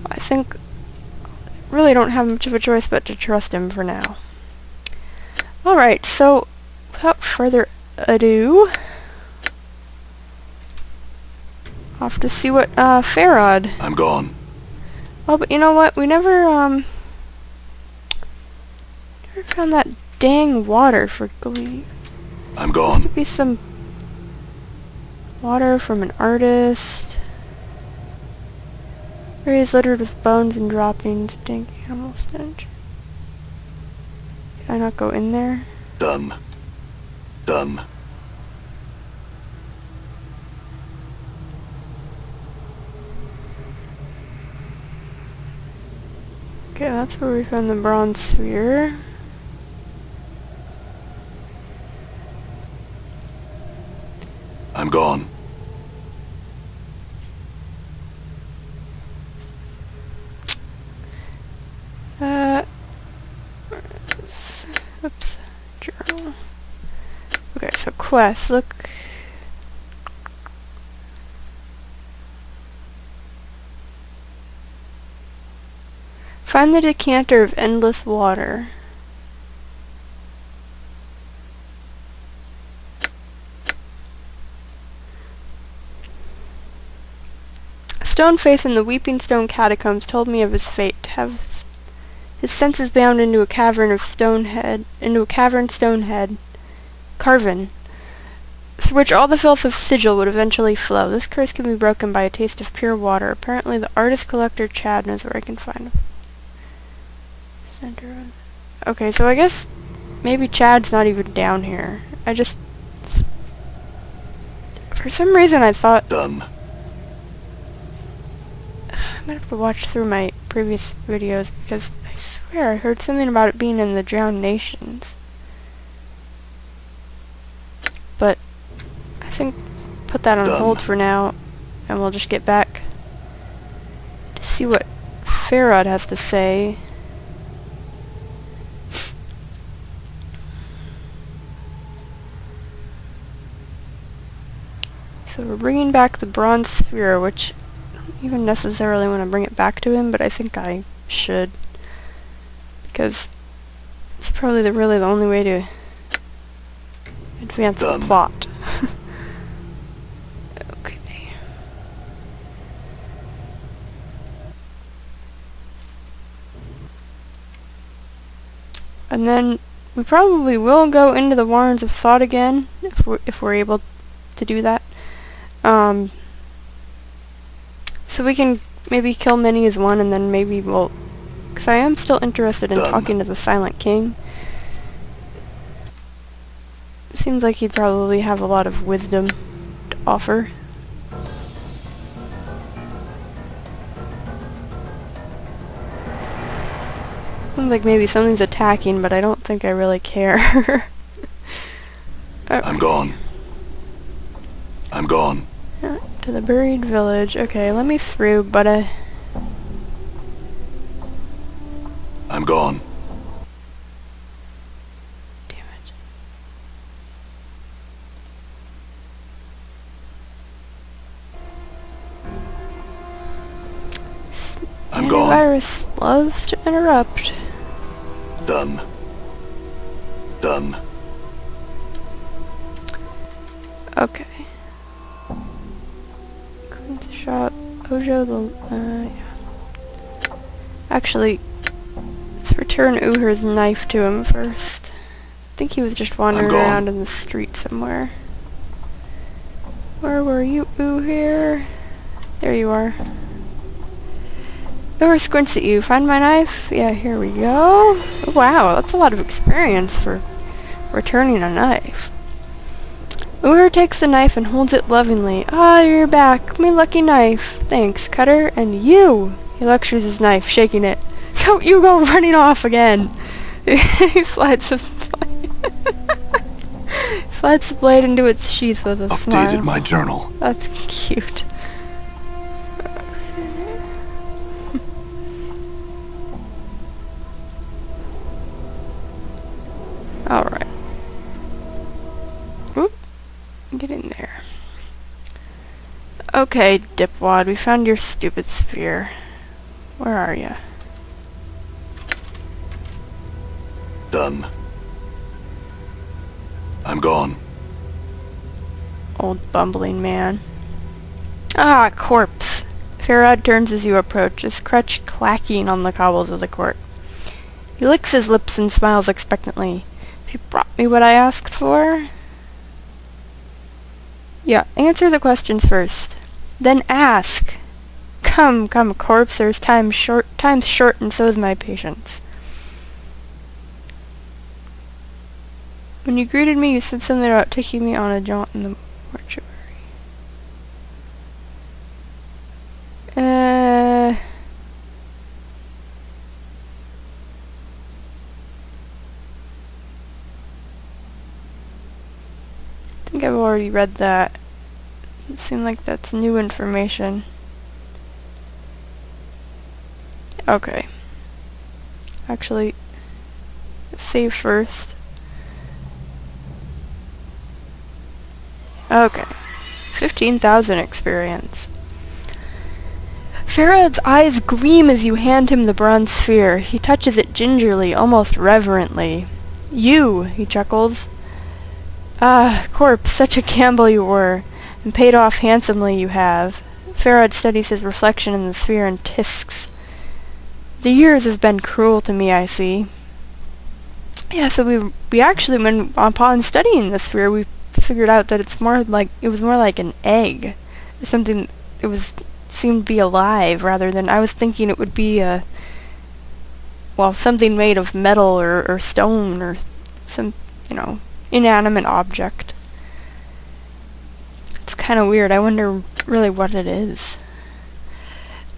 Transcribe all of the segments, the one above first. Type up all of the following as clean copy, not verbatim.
I think really don't have much of a choice but to trust him for now. Alright, so without further ado, off to see what Farod. I'm gone. Oh, but you know what? We never found that dang water for Glee. I'm There gone. should be some water from an artist. Areas littered with bones and droppings of dank animal stench. Can I not go in there? Done. Done. Okay, that's where we found the bronze sphere. I'm gone. Oops. Journal. Okay, so quest, look. Find the decanter of endless water. A stone face in the Weeping Stone Catacombs told me of his fate, to have his senses bound into a cavern of stonehead, carven, through which all the filth of sigil would eventually flow. This curse can be broken by a taste of pure water. Apparently the artist collector Chad knows where I can find him. Okay, so I guess maybe Chad's not even down here. For some reason I thought... Done. I might have to watch through my previous videos because I swear I heard something about it being in the Drowned Nations. But I think put that on hold for now and we'll just get back to see what Farod has to say. So we're bringing back the bronze sphere, which I don't even necessarily want to bring it back to him, but I think I should. Because it's probably really the only way to advance the plot. Okay. And then we probably will go into the Warrens of Thought again, if we're able to do that. So we can maybe kill Minnie as one, and then maybe we'll... Because I am still interested in talking to the Silent King. Seems like he'd probably have a lot of wisdom to offer. Seems like maybe something's attacking, but I don't think I really care. Okay. I'm gone. I'm gone. Yeah, to the buried village. Okay, let me through, but I'm gone. damn it. I'm gone. Antivirus loves to interrupt. Done. Done. Okay. Queen's shop. Ojo yeah. Actually, let's return Uher's knife to him first. I think he was just wandering around in the street somewhere. Where were you, Uher? There you are. Uher squints at you. Find my knife? Yeah, here we go. Oh, wow, that's a lot of experience for returning a knife. Uher takes the knife and holds it lovingly. Ah, you're back. My lucky knife. Thanks, Cutter. And you! He lectures his knife, shaking it. Don't you go running off again! He slides the slides the blade into its sheath with a smile. Updated my journal. That's cute. Alright. Whoop. Get in there. Okay, Dipwad, we found your stupid sphere. Where are you? Done. I'm gone. Old bumbling man. Ah, corpse. Farad turns as you approach, his crutch clacking on the cobbles of the court. He licks his lips and smiles expectantly. Have you brought me what I asked for? Yeah, answer the questions first. Then ask. Come, corpse, there's time's short and so is my patience. When you greeted me, you said something about taking me on a jaunt in the mortuary. I think I've already read that. It seemed like that's new information. Okay. Actually, save first. Okay. 15,000 experience. Farad's eyes gleam as you hand him the bronze sphere. He touches it gingerly, almost reverently. You, he chuckles. Ah, corpse, such a gamble you were, and paid off handsomely you have. Farad studies his reflection in the sphere and tisks. The years have been cruel to me, I see. Yeah, so we actually, when upon studying the sphere, we figured out that it was more like an egg. Something, seemed to be alive, rather than, I was thinking it would be something made of metal or stone or some, inanimate object. It's kind of weird. I wonder really what it is.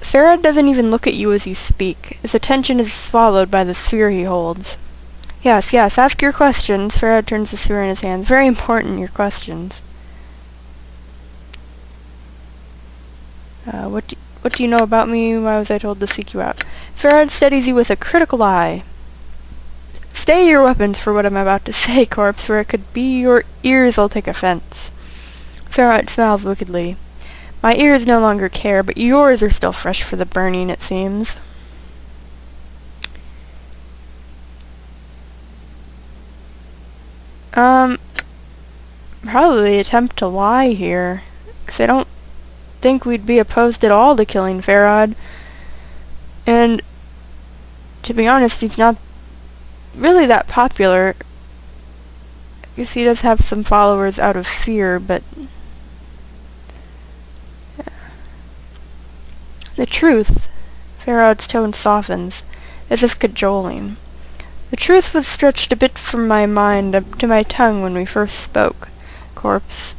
Farad doesn't even look at you as you speak. His attention is swallowed by the sphere he holds. Yes, ask your questions. Farad turns the sphere in his hand. Very important, your questions. What do you know about me? Why was I told to seek you out? Farad studies you with a critical eye. Stay your weapons for what I'm about to say, corpse, for it could be your ears will take offense. Farad smiles wickedly. My ears no longer care, but yours are still fresh for the burning, it seems. Probably attempt to lie here, 'cause I don't think we'd be opposed at all to killing Farad. And, to be honest, he's not really that popular. I guess he does have some followers out of fear, but... yeah. The truth. Farad's tone softens, as if cajoling. The truth was stretched a bit from my mind up to my tongue when we first spoke, corpse.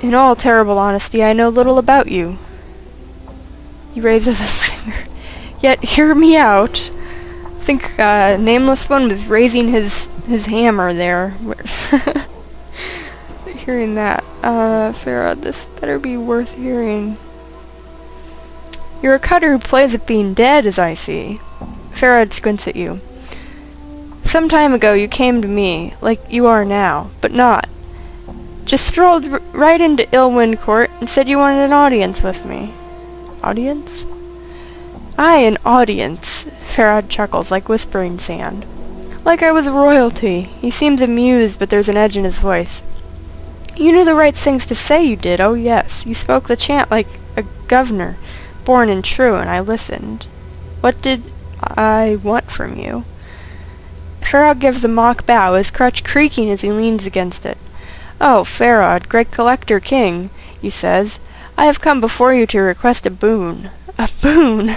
In all terrible honesty, I know little about you. He raises a finger. Yet, hear me out. I think, Nameless One was raising his hammer there. Hearing that. Farad, this better be worth hearing. You're a cutter who plays at being dead, as I see. Farad squints at you. Some time ago you came to me, like you are now, but not. Just strolled right into Illwind Court and said you wanted an audience with me. Audience? Aye, an audience. Farad chuckles like whispering sand. Like I was royalty. He seems amused, but there's an edge in his voice. You knew the right things to say, you did, oh yes. You spoke the chant like a governor, born and true, and I listened. What did I want from you? Farad gives a mock bow, his crutch creaking as he leans against it. Oh, Farad, great collector king, he says, I have come before you to request a boon. A boon?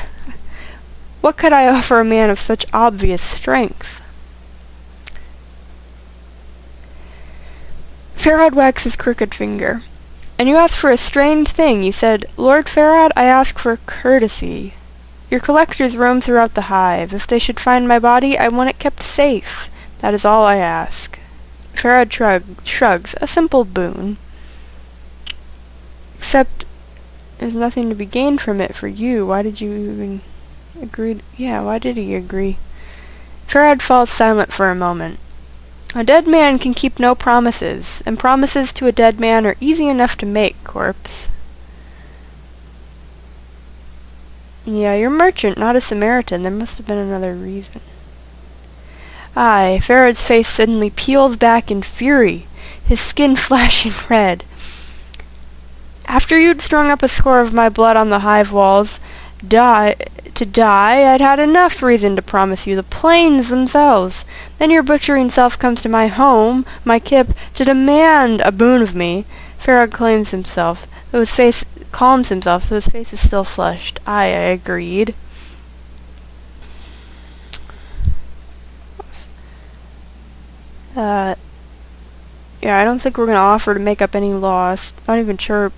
What could I offer a man of such obvious strength? Farad wags his crooked finger. And you asked for a strange thing. You said, Lord Farad, I ask for courtesy. Your collectors roam throughout the hive. If they should find my body, I want it kept safe. That is all I ask. Farad shrugs. A simple boon. Except, there's nothing to be gained from it for you. Why did you even agree? Why did he agree? Farad falls silent for a moment. A dead man can keep no promises, and promises to a dead man are easy enough to make, corpse. Yeah, you're a merchant, not a Samaritan. There must have been another reason. Aye, Farad's face suddenly peels back in fury, his skin flashing red. After you'd strung up a score of my blood on the hive walls, to die, I'd had enough reason to promise you the plains themselves. Then your butchering self comes to my home, my kip, to demand a boon of me. Farad calms himself, though his face is still flushed. I agreed. Yeah, I don't think we're gonna offer to make up any laws. Not even sure.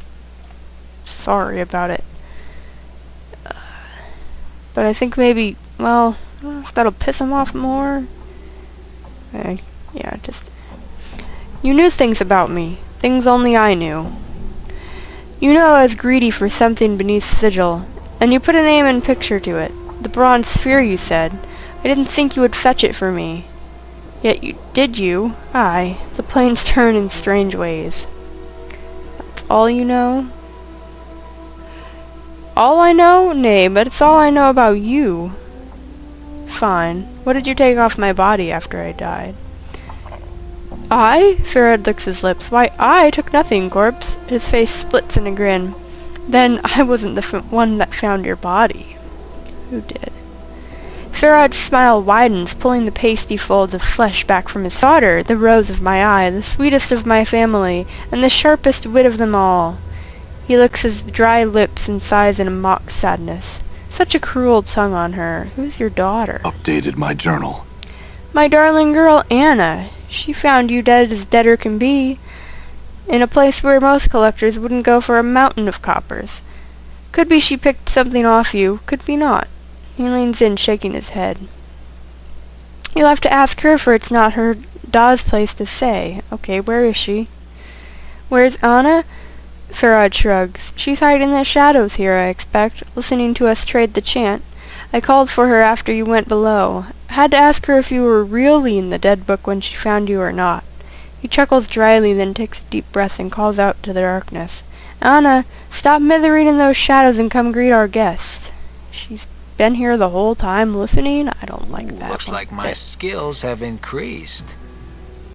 Sorry about it. But I think maybe, well, I don't know if that'll piss him off more. Yeah, just... You knew things about me. Things only I knew. You know I was greedy for something beneath sigil, and you put a name and picture to it. The bronze sphere, you said. I didn't think you would fetch it for me. Yet did you? Aye, the planes turn in strange ways. That's all you know? All I know? Nay, but it's all I know about you. Fine. What did you take off my body after I died? I? Farad licks his lips. Why, I took nothing, corpse. His face splits in a grin. Then I wasn't the one that found your body. Who did? Farad's smile widens, pulling the pasty folds of flesh back from his daughter, the rose of my eye, the sweetest of my family, and the sharpest wit of them all. He licks his dry lips and sighs in a mock sadness. Such a cruel tongue on her. Who's your daughter? Updated my journal. My darling girl, Anna. She found you dead as deader can be, in a place where most collectors wouldn't go for a mountain of coppers. Could be she picked something off you, could be not. He leans in, shaking his head. You'll have to ask her, for it's not her Da's place to say. Okay, where is she? Where's Anna? Farad shrugs. She's hiding in the shadows here, I expect, listening to us trade the chant. I called for her after you went below. Had to ask her if you were really in the dead book when she found you or not. He chuckles dryly, then takes a deep breath and calls out to the darkness. Anna, stop mithering in those shadows and come greet our guest. She's been here the whole time listening? I don't like that. Looks like my skills have increased.